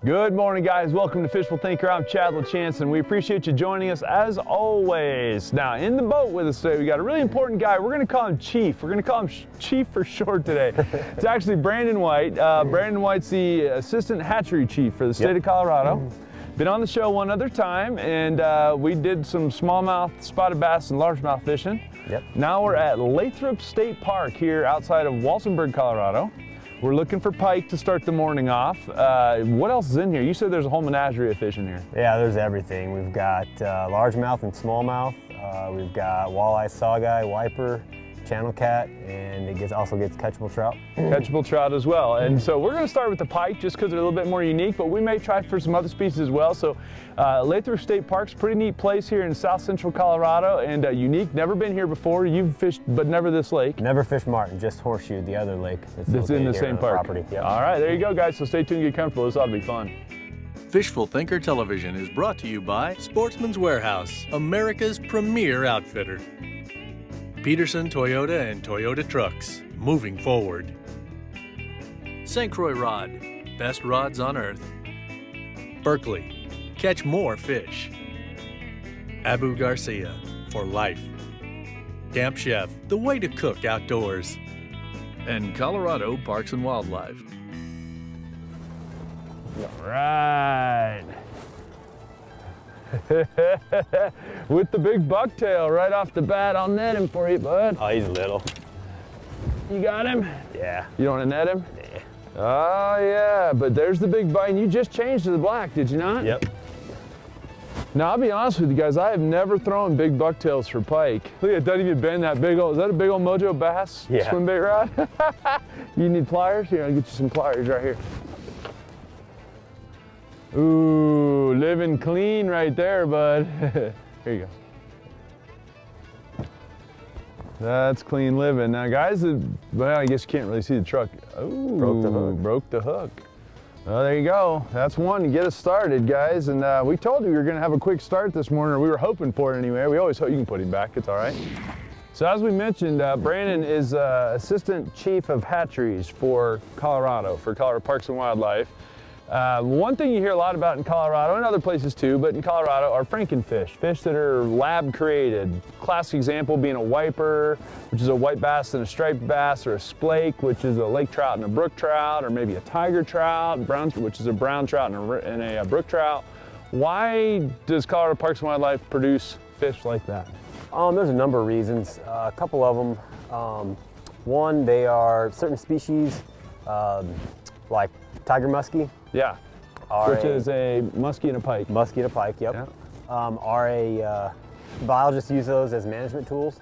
Good morning, guys. Welcome to Fishful Thinker. I'm Chad LaChance, and we appreciate you joining us as always. Now, in the boat with us today, we got a really important guy. We're going to call him Chief. We're going to call him Chief for short today. It's actually Brandon White. Brandon White's the Assistant Hatchery Chief for the state of Colorado. Been on the show one other time, and we did some smallmouth, spotted bass, and largemouth fishing. Now we're at Lathrop State Park here outside of Walsenburg, Colorado. We're looking for pike to start the morning off. What else is in here? You said there's a whole menagerie of fish in here. Yeah, there's everything. We've got largemouth and smallmouth. We've got walleye, saugeye, wiper, channel cat, and it also gets catchable trout. Catchable trout as well. And so we're going to start with the pike just because they're a little bit more unique, but we may try for some other species as well. So Lathrop State Park's a pretty neat place here in south central Colorado, and unique. Never been here before. You've fished, but never this lake. Never fished Martin, just Horseshoe, the other lake that's in the same park. Yep. All right, there you go, guys. So stay tuned, get comfortable. This ought to be fun. Fishful Thinker Television is brought to you by Sportsman's Warehouse, America's premier outfitter. Peterson Toyota and Toyota Trucks, moving forward. St. Croix Rod, best rods on earth. Berkley, catch more fish. Abu Garcia, for life. Camp Chef, the way to cook outdoors. And Colorado Parks and Wildlife. All right. With the big bucktail right off the bat. I'll net him for you, bud. Oh, he's little. You got him? Yeah. You don't want to net him? Yeah. Oh, yeah, but there's the big bite, and you just changed to the black, did you not? Yep. Now, I'll be honest with you guys, I have never thrown big bucktails for pike. Look, it doesn't even bend that big old, is that a big old Mojo bass swim bait rod? You need pliers? Here, I'll get you some pliers right here. Ooh, living clean right there, bud. Here you go. That's clean living. Now, guys, well, I guess you can't really see the truck. Ooh, broke the hook. Broke the hook. Well, there you go. That's one to get us started, guys. And we told you we were going to have a quick start this morning, or we were hoping for it anyway. We always hope you can put him back. It's all right. So as we mentioned, Brandon is Assistant Chief of Hatcheries for Colorado, for Colorado Parks and Wildlife. One thing you hear a lot about in Colorado, and other places too, but in Colorado, are frankenfish, fish that are lab created. Classic example being a wiper, which is a white bass and a striped bass, or a splake, which is a lake trout and a brook trout, or maybe a tiger trout, which is a brown trout and a brook trout. Why does Colorado Parks and Wildlife produce fish like that? There's a number of reasons. A couple of them. One, they are certain species, like tiger muskie. Yeah, which is a muskie and a pike. Muskie and a pike, yep. Yeah. Biologists use those as management tools.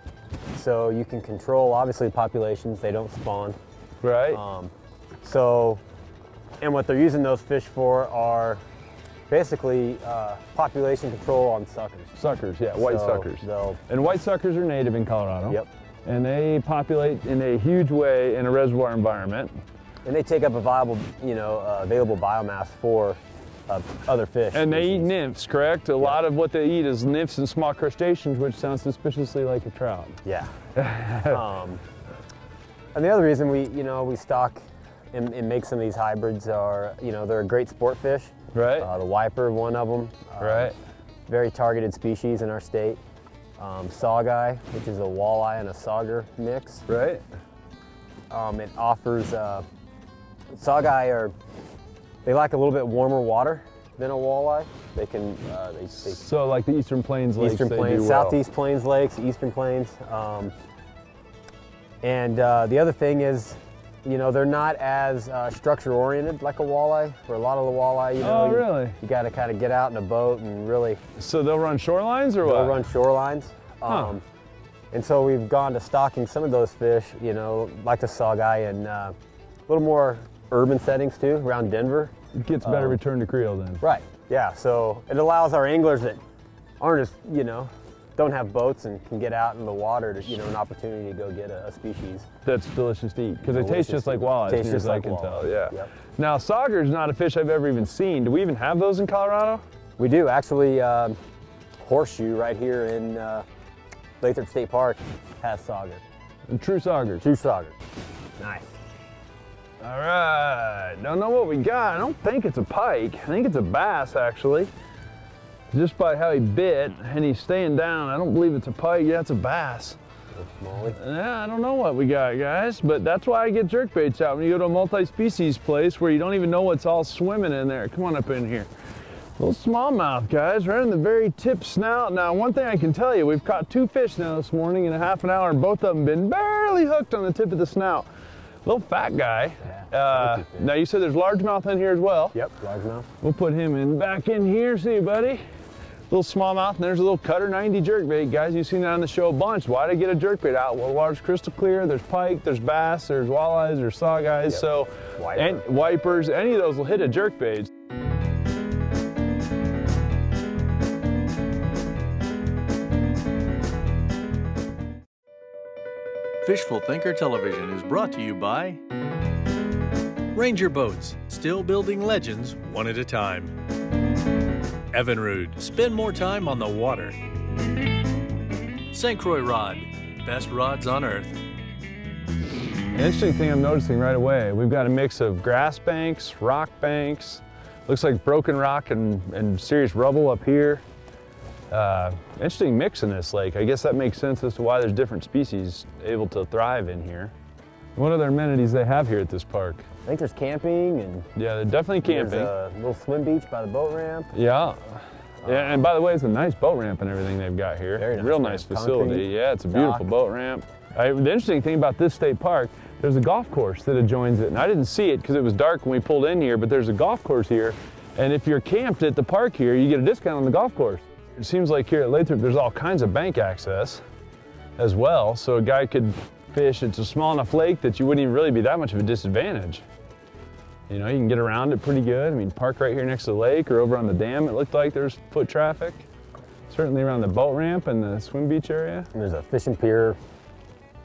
So you can control, obviously, populations. They don't spawn. Right. And what they're using those fish for are basically population control on suckers. Suckers, yeah, white suckers. And white suckers are native in Colorado. Yep. And they populate in a huge way in a reservoir environment. And they take up a viable, available biomass for other fish. And they eat nymphs, correct? A lot of what they eat is nymphs and small crustaceans, which sounds suspiciously like a trout. Yeah. And the other reason we stock and make some of these hybrids are, they're a great sport fish. Right. The wiper, one of them. Right. Very targeted species in our state. Saugeye, which is a walleye and a sauger mix. Right. It offers, saugeye they like a little bit warmer water than a walleye. They can, so like the Eastern Plains lakes, Eastern Plains, Southeast Plains lakes, Eastern Plains. And the other thing is, they're not as structure oriented like a walleye. For a lot of the walleye, oh, really? You got to kind of get out in a boat and really. So they'll run shorelines or what? They'll run shorelines. And so we've gone to stocking some of those fish, like the saugeye, in a little more urban settings too, around Denver. It gets better return to creel then. Right, yeah. So it allows our anglers that aren't as, don't have boats and can get out in the water to, an opportunity to go get a species. That's delicious to eat, because they taste just like walleyes, tastes just like I can tell, yeah. Yep. Now, sauger is not a fish I've ever even seen. Do we even have those in Colorado? We do, actually. Horseshoe right here in Lathrop State Park has sauger. And true saugers. True sauger. Nice. All right, don't know what we got. I don't think it's a pike. I think it's a bass, actually. Just by how he bit, and he's staying down. I don't believe it's a pike. Yeah, it's a bass. Yeah, I don't know what we got, guys, but that's why I get jerkbaits out when you go to a multi-species place where you don't even know what's all swimming in there. Come on up in here. Little smallmouth, guys, right in the very tip snout. Now, one thing I can tell you, we've caught 2 fish now this morning in a half an hour, and both of them been barely hooked on the tip of the snout. Little fat guy. Yeah, now, you said there's largemouth in here as well. Yep, largemouth. We'll put him back in here. See you, buddy. Little smallmouth, and there's a little cutter 90 jerkbait. Guys, you've seen that on the show a bunch. Why'd I get a jerkbait out? Well, water's crystal clear. There's pike, there's bass, there's walleyes, there's sawguys. Yep. So, and wipers, any of those will hit a jerkbait. Fishful Thinker Television is brought to you by Ranger Boats, still building legends one at a time. Evinrude, spend more time on the water. St. Croix Rod, best rods on earth. An interesting thing I'm noticing right away, we've got a mix of grass banks, rock banks, looks like broken rock and serious rubble up here. Interesting mix in this lake. I guess that makes sense as to why there's different species able to thrive in here. What other amenities they have here at this park? I think there's camping and... Yeah, they're definitely camping. There's a little swim beach by the boat ramp. Yeah. Yeah, and by the way, it's a nice boat ramp and everything they've got here. Very nice. Real nice facility. Concrete. Yeah, it's a beautiful boat ramp. The interesting thing about this state park, there's a golf course that adjoins it. And I didn't see it because it was dark when we pulled in here, but there's a golf course here. And if you're camped at the park here, you get a discount on the golf course. It seems like here at Lathrop, there's all kinds of bank access as well. So a guy could fish. It's a small enough lake that you wouldn't even really be that much of a disadvantage. You know, you can get around it pretty good. I mean, park right here next to the lake or over on the dam. It looked like there's foot traffic. Certainly around the boat ramp and the swim beach area. And there's a fishing pier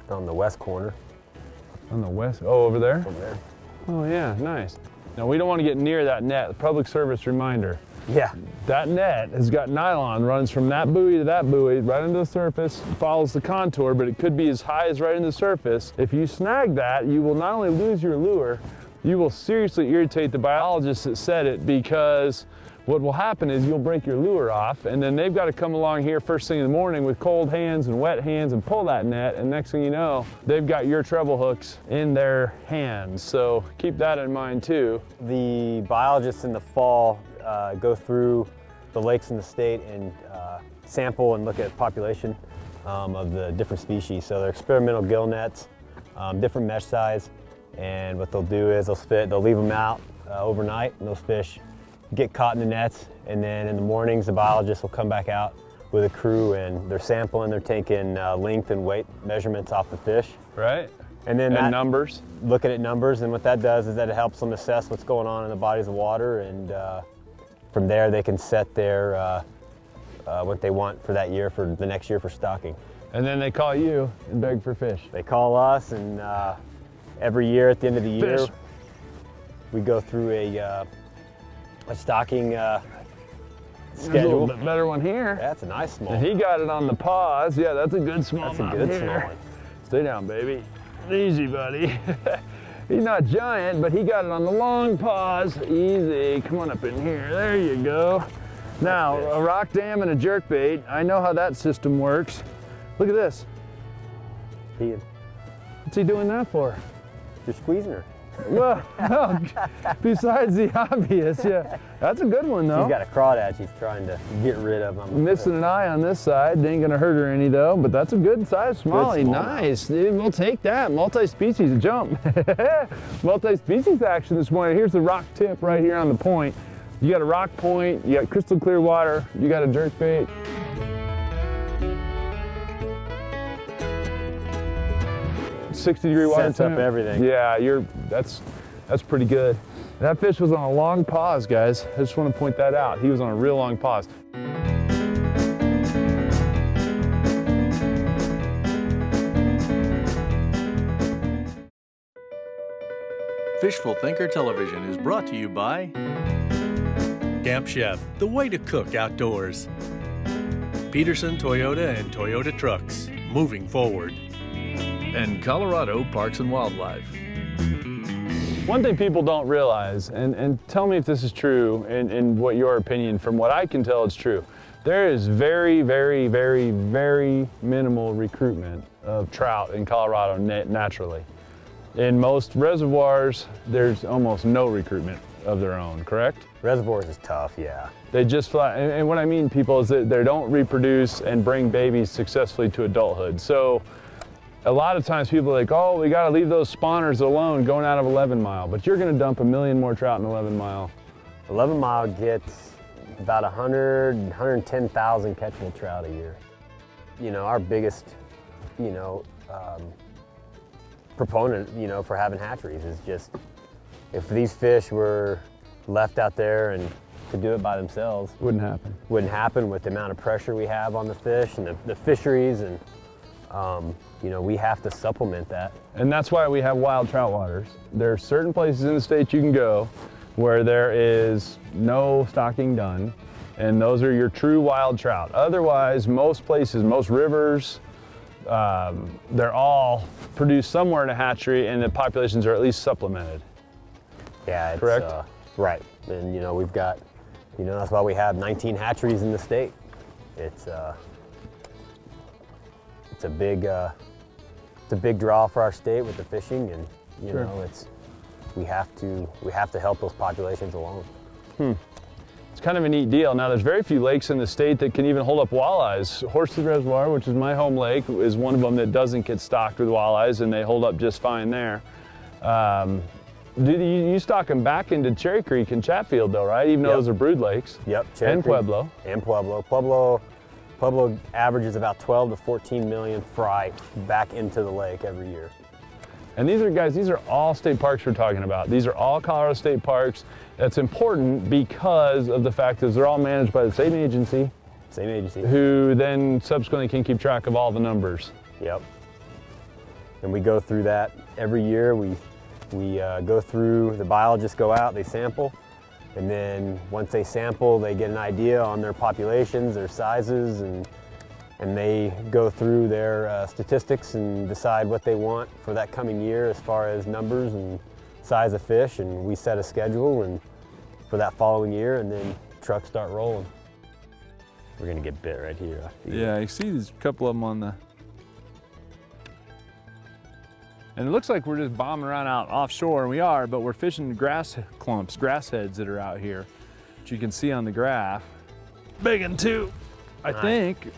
on the west corner. On the west, oh, over there? Over there. Oh yeah, nice. Now we don't want to get near that net. Public service reminder. Yeah. That net has got nylon, runs from that buoy to that buoy, right into the surface, follows the contour, but it could be as high as right into the surface. If you snag that, you will not only lose your lure, you will seriously irritate the biologists that set it, because what will happen is you'll break your lure off, and then they've got to come along here first thing in the morning with cold hands and wet hands and pull that net, and next thing you know, they've got your treble hooks in their hands. So keep that in mind too. The biologists in the fall go through the lakes in the state and sample and look at population of the different species. So they're experimental gill nets, different mesh size, and what they'll do is they'll leave them out overnight, and those fish get caught in the nets, and then in the mornings the biologists will come back out with a crew and they're sampling, they're taking length and weight measurements off the fish. Right. And then numbers. Looking at numbers, and what that does is that it helps them assess what's going on in the bodies of water, and from there they can set their what they want for that year, for the next year for stocking. And then they call you and beg for fish. They call us, and every year at the end of the year we go through a stocking schedule. There's a little bit better one here. That's a nice small one. And he got it on the paws. Yeah, that's a good small one. That's a good small one. Stay down, baby. Easy, buddy. He's not giant, but he got it on the long paws. Easy. Come on up in here. There you go. Now, a rock dam and a jerkbait. I know how that system works. Look at this. Peeing. What's he doing that for? You're squeezing her. Well, besides the obvious, yeah. That's a good one, though. She's got a crawdad she's trying to get rid of. Missing an eye on this side. Ain't gonna hurt her any, though, but that's a good size smallie. Nice. Dude, we'll take that. Multi-species jump. Multi-species action this morning. Here's the rock tip right here on the point. You got a rock point, you got crystal clear water, you got a jerkbait. .60-degree water Sets up everything. Yeah, that's pretty good. That fish was on a long pause, guys. I just want to point that out. He was on a real long pause. Fishful Thinker Television is brought to you by Camp Chef, the way to cook outdoors. Peterson Toyota and Toyota Trucks, moving forward. And Colorado Parks and Wildlife. One thing people don't realize, and tell me if this is true and what your opinion, from what I can tell it's true, there is very, very, very, very minimal recruitment of trout in Colorado naturally. In most reservoirs, there's almost no recruitment of their own, correct? Reservoirs is tough, yeah. They just fly, and what I mean, people, is that they don't reproduce and bring babies successfully to adulthood. So a lot of times people are like, oh, we gotta leave those spawners alone going out of 11 Mile, but you're gonna dump 1 million more trout in 11 Mile. 11 Mile gets about 110,000 catchable trout a year. You know, our biggest, proponent, for having hatcheries is just, if these fish were left out there and could do it by themselves. Wouldn't happen. Wouldn't happen with the amount of pressure we have on the fish and the fisheries, and we have to supplement that. And that's why we have wild trout waters. There are certain places in the state you can go where there is no stocking done, and those are your true wild trout. Otherwise, most places, most rivers, they're all produced somewhere in a hatchery, and the populations are at least supplemented. Yeah, correct? Right, and we've got, that's why we have 19 hatcheries in the state. It's a big draw for our state with the fishing, and Sure. we have to help those populations along. It's kind of a neat deal. Now, there's very few lakes in the state that can even hold up walleyes. Horsley Reservoir, which is my home lake, is one of them that doesn't get stocked with walleyes, and they hold up just fine there. You stock them back into Cherry Creek and Chatfield, though, right? Even though those are brood lakes. Yep. And Pueblo. And Pueblo. Pueblo averages about 12 to 14 million fry back into the lake every year. And these are all state parks we're talking about. These are all Colorado state parks. That's important because of the fact that they're all managed by the same agency. Same agency. Who then subsequently can keep track of all the numbers. Yep. And we go through that every year. We go through, the biologists go out, they sample, and then once they sample, they get an idea on their populations, their sizes, and they go through their statistics and decide what they want for that coming year as far as numbers and size of fish, and we set a schedule and for that following year, and then trucks start rolling. We're gonna get bit right here. Yeah, you see there's a couple of them on the... And it looks like we're just bombing around out offshore, and we are, but we're fishing grass clumps, grass heads that are out here, which you can see on the graph. Big one too, I think.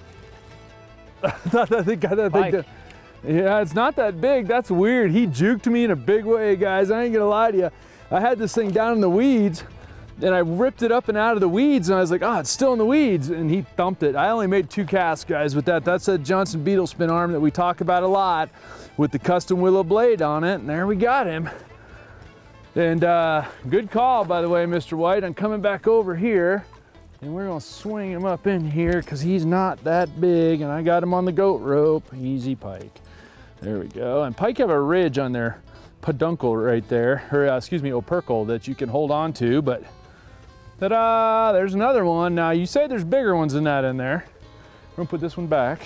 Yeah, it's not that big. That's weird. He juked me in a big way, guys. I ain't gonna lie to you. I had this thing down in the weeds, and I ripped it up and out of the weeds, and I was like, oh, it's still in the weeds, and he thumped it. I only made 2 casts, guys, with that. That's a Johnson beetle spin arm that we talk about a lot with the custom willow blade on it, and there we got him. And good call, by the way, Mr. White. I'm coming back over here, and we're gonna swing him up in here because he's not that big, and I got him on the goat rope. Easy pike. There we go. And pike have a ridge on their peduncle right there, or excuse me, opercle, that you can hold on to, but ta-da, there's another one. Now, you say there's bigger ones than that in there. We're gonna put this one back.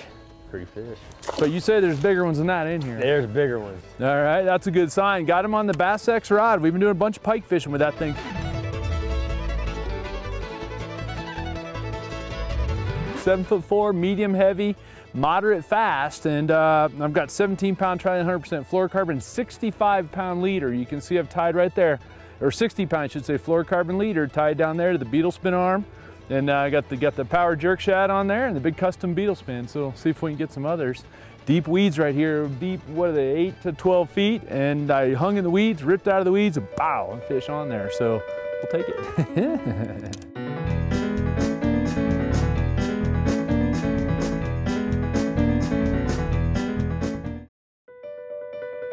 Pretty fish. But you say there's bigger ones than that in here. There's bigger ones. All right, that's a good sign. Got him on the Bass X rod. We've been doing a bunch of pike fishing with that thing. 7'4", medium heavy, moderate fast, and I've got 17-pound tri 100% fluorocarbon, 65-pound leader. You can see I've tied right there, or 60-pound, I should say, fluorocarbon leader tied down there to the beetle spin arm. And I got the power jerk shad on there and the big custom beetle spin. So we'll see if we can get some others. Deep weeds right here, deep, what are they, 8 to 12 feet. And I hung in the weeds, ripped out of the weeds, and bow, and fish on there. So we'll take it.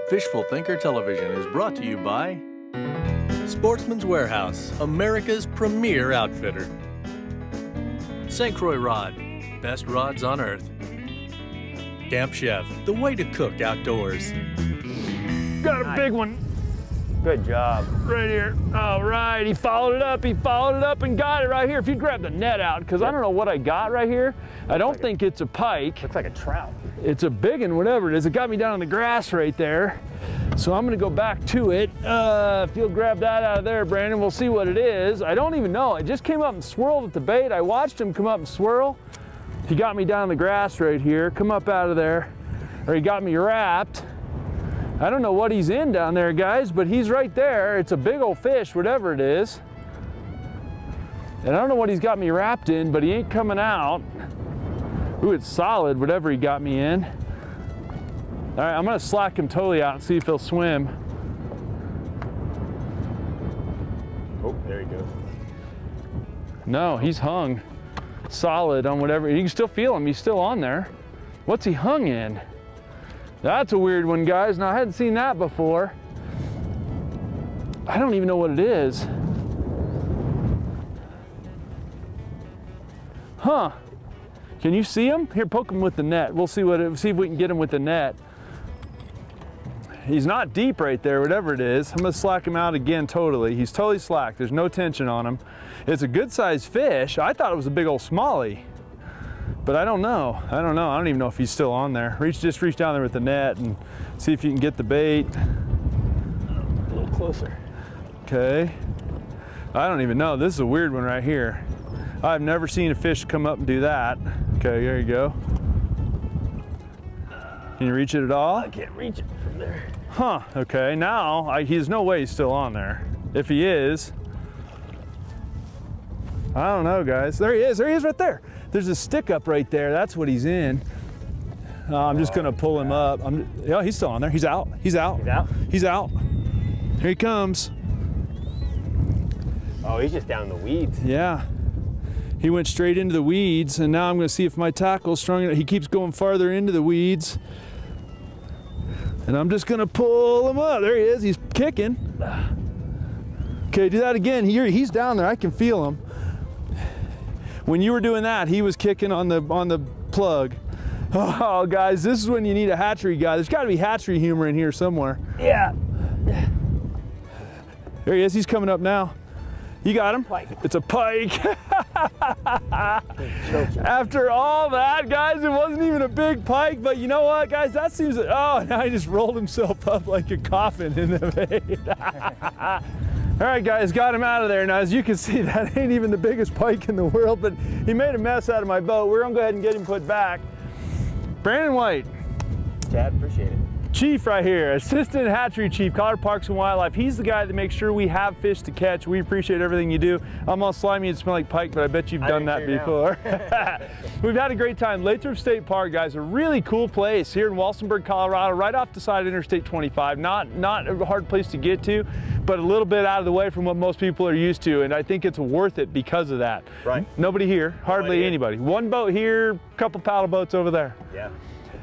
Fishful Thinker Television is brought to you by Sportsman's Warehouse, America's premier outfitter. St. Croix Rod, best rods on earth. Camp Chef, the way to cook outdoors. Got a big one. Good job. Right here. All right, he followed it up and got it right here. If you grab the net out, because I don't know what I got right here. I don't think it's a pike. Looks like a trout. It's a big one, whatever it is. It got me down on the grass right there. So I'm gonna go back to it. If you'll grab that out of there, Brandon, we'll see what it is. I don't even know. It just came up and swirled at the bait. I watched him come up and swirl. He got me down on the grass right here. Come up out of there. Or he got me wrapped. I don't know what he's in down there, guys, but he's right there. It's a big old fish, whatever it is. And I don't know what he's got me wrapped in, but he ain't coming out. Ooh, it's solid, whatever he got me in. All right, I'm gonna slack him totally out and see if he'll swim. Oh, there he goes. No, he's hung solid on whatever. You can still feel him, he's still on there. What's he hung in? That's a weird one, guys. Now, I hadn't seen that before. I don't even know what it is. Huh. Can you see him? Here, poke him with the net. We'll see see if we can get him with the net. He's not deep right there, whatever it is. I'm gonna slack him out again totally. He's totally slack. There's no tension on him. It's a good sized fish. I thought it was a big old smallie. But I don't know. I don't even know if he's still on there. Just reach down there with the net and see if you can get the bait. A little closer. Okay. I don't even know. This is a weird one right here. I've never seen a fish come up and do that. Okay, there you go. Can you reach it at all? I can't reach it from there. Huh, okay. Now, there's no way he's still on there. If he is, I don't know, guys. There he is right there. There's a stick up right there. That's what he's in. I'm just gonna pull him up. Yeah, he's still on there. He's out. He's out. He's out? He's out. Here he comes. Oh, he's just down in the weeds. Yeah. He went straight into the weeds, and now I'm gonna see if my tackle's strong enough. He keeps going farther into the weeds. And I'm just gonna pull him up. There he is, he's kicking. Okay, do that again. He's down there, I can feel him. When you were doing that, he was kicking on the plug. Oh, guys, this is when you need a hatchery guy. There's gotta be hatchery humor in here somewhere. Yeah. There he is, he's coming up now. You got him? Pike. It's a pike. After all that, guys, it wasn't even a big pike, but you know what, guys, that seems, oh, now he just rolled himself up like a coffin in the bait. All right, guys, got him out of there. Now, as you can see, that ain't even the biggest pike in the world, but he made a mess out of my boat. We're gonna go ahead and get him put back. Brandon White. Chad, appreciate it. Chief right here, Assistant Hatchery Chief, Colorado Parks and Wildlife. He's the guy that makes sure we have fish to catch. We appreciate everything you do. I'm all slimy and smell like pike, but I bet you've done that before. We've had a great time. Lathrop State Park, guys, a really cool place here in Walsenburg, Colorado, right off the side of Interstate 25. Not a hard place to get to, but a little bit out of the way from what most people are used to, and I think it's worth it because of that. Right. Nobody here, hardly anybody. One boat here, couple paddle boats over there. Yeah.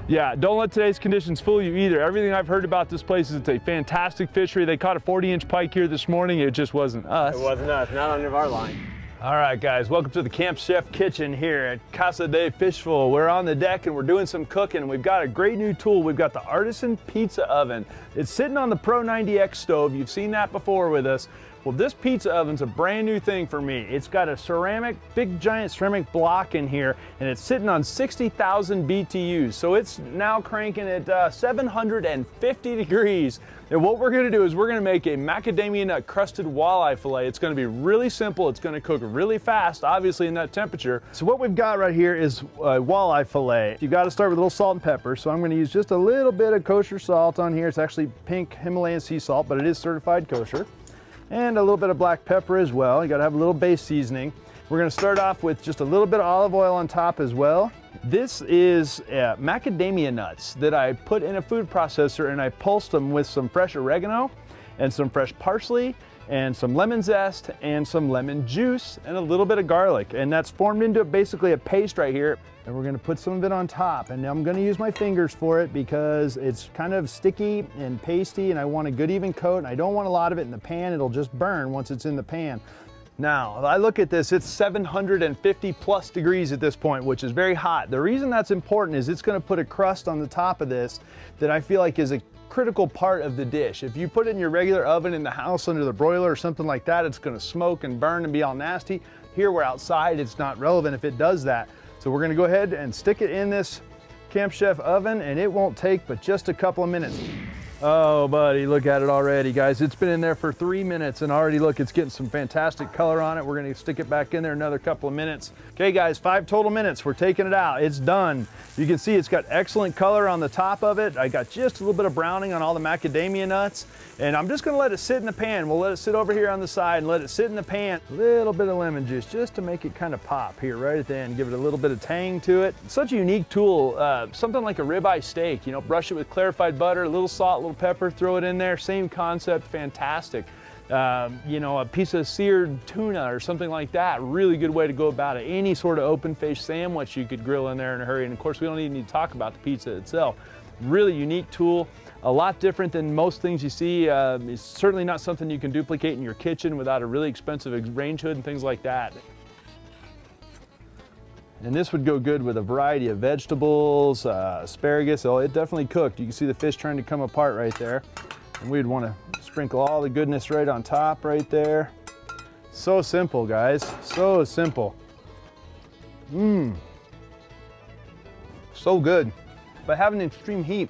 Yeah, don't let today's conditions fool you either. Everything I've heard about this place is it's a fantastic fishery. They caught a 40-inch pike here this morning. It just wasn't us. It wasn't us, not under our line. All right, guys, welcome to the Camp Chef Kitchen here at Casa de Fishful. We're on the deck and we're doing some cooking. We've got a great new tool. We've got the ARTISAN pizza oven. It's sitting on the Pro 90X stove. You've seen that before with us. Well, this pizza oven's a brand new thing for me. It's got a big giant ceramic block in here, and it's sitting on 60,000 BTUs. So it's now cranking at 750 degrees. And what we're gonna do is we're gonna make a macadamia nut crusted walleye fillet. It's gonna be really simple. It's gonna cook really fast, obviously in that temperature. So what we've got right here is walleye fillet. You gotta start with a little salt and pepper. So I'm gonna use just a little bit of kosher salt on here. It's actually pink Himalayan sea salt, but it is certified kosher. And a little bit of black pepper as well. You gotta have a little base seasoning. We're gonna start off with just a little bit of olive oil on top as well. This is macadamia nuts that I put in a food processor and I pulsed them with some fresh oregano and some fresh parsley and some lemon zest and some lemon juice and a little bit of garlic. And that's formed into basically a paste right here. And we're gonna put some of it on top. And I'm gonna use my fingers for it because it's kind of sticky and pasty and I want a good even coat and I don't want a lot of it in the pan. It'll just burn once it's in the pan. Now, if I look at this, it's 750 plus degrees at this point, which is very hot. The reason that's important is it's gonna put a crust on the top of this that I feel like is a critical part of the dish. If you put it in your regular oven in the house under the broiler or something like that, it's gonna smoke and burn and be all nasty. Here we're outside, it's not relevant if it does that. So we're gonna go ahead and stick it in this Camp Chef oven, and it won't take but just a couple of minutes. Oh, buddy, look at it already, guys. It's been in there for 3 minutes, and already look, it's getting some fantastic color on it. We're gonna stick it back in there another couple of minutes. Okay, guys, 5 total minutes. We're taking it out. It's done. You can see it's got excellent color on the top of it. I got just a little bit of browning on all the macadamia nuts, and I'm just gonna let it sit in the pan. We'll let it sit over here on the side and let it sit in the pan. A little bit of lemon juice just to make it kind of pop here right at the end. Give it a little bit of tang to it. Such a unique tool, something like a ribeye steak. You know, brush it with clarified butter, a little salt, a little pepper, throw it in there, same concept, fantastic. You know, a piece of seared tuna or something like that, really good way to go about it. Any sort of open fish sandwich you could grill in there in a hurry. And of course, we don't even need to talk about the pizza itself. Really unique tool, a lot different than most things you see. It's certainly not something you can duplicate in your kitchen without a really expensive range hood and things like that. And this would go good with a variety of vegetables, asparagus. Oh, it definitely cooked. You can see the fish trying to come apart right there. And we'd want to sprinkle all the goodness right on top right there. So simple, guys, so simple. Mmm, so good. By having extreme heat,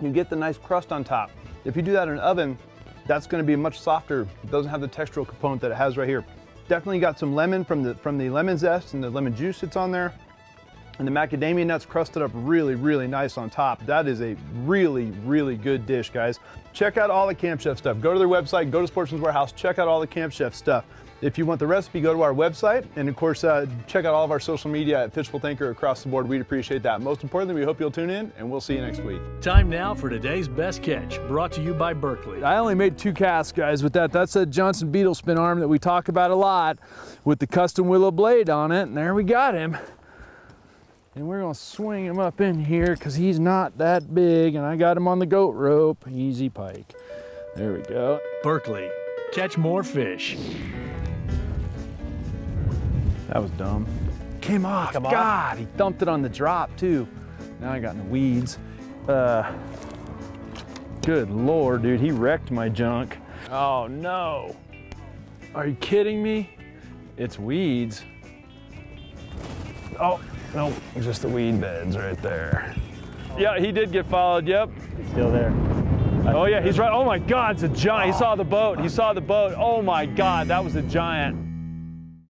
you get the nice crust on top. If you do that in an oven, that's gonna be much softer. It doesn't have the textural component that it has right here. Definitely got some lemon from the lemon zest and the lemon juice that's on there. And the macadamia nuts crusted up really, really nice on top. That is a really, really good dish, guys. Check out all the Camp Chef stuff. Go to their website, go to Sportsman's Warehouse, check out all the Camp Chef stuff. If you want the recipe, go to our website. And of course, check out all of our social media at Fishful Thinker across the board. We'd appreciate that. Most importantly, we hope you'll tune in, and we'll see you next week. Time now for today's best catch, brought to you by Berkley. I only made 2 casts, guys, with that. That's a Johnson beetle spin arm that we talk about a lot with the custom willow blade on it. And there we got him. And we're gonna swing him up in here because he's not that big, and I got him on the goat rope. Easy pike. There we go. Berkley, catch more fish. That was dumb. Came off. Come off. God, he dumped it on the drop too. Now I got in the weeds. Good Lord, dude, he wrecked my junk. Oh no. Are you kidding me? It's weeds. Oh, no, just the weed beds right there. Yeah, he did get followed, yep. He's still there. Oh yeah, he's right. Oh my God, it's a giant. He saw the boat. He saw the boat. Oh my God, that was a giant.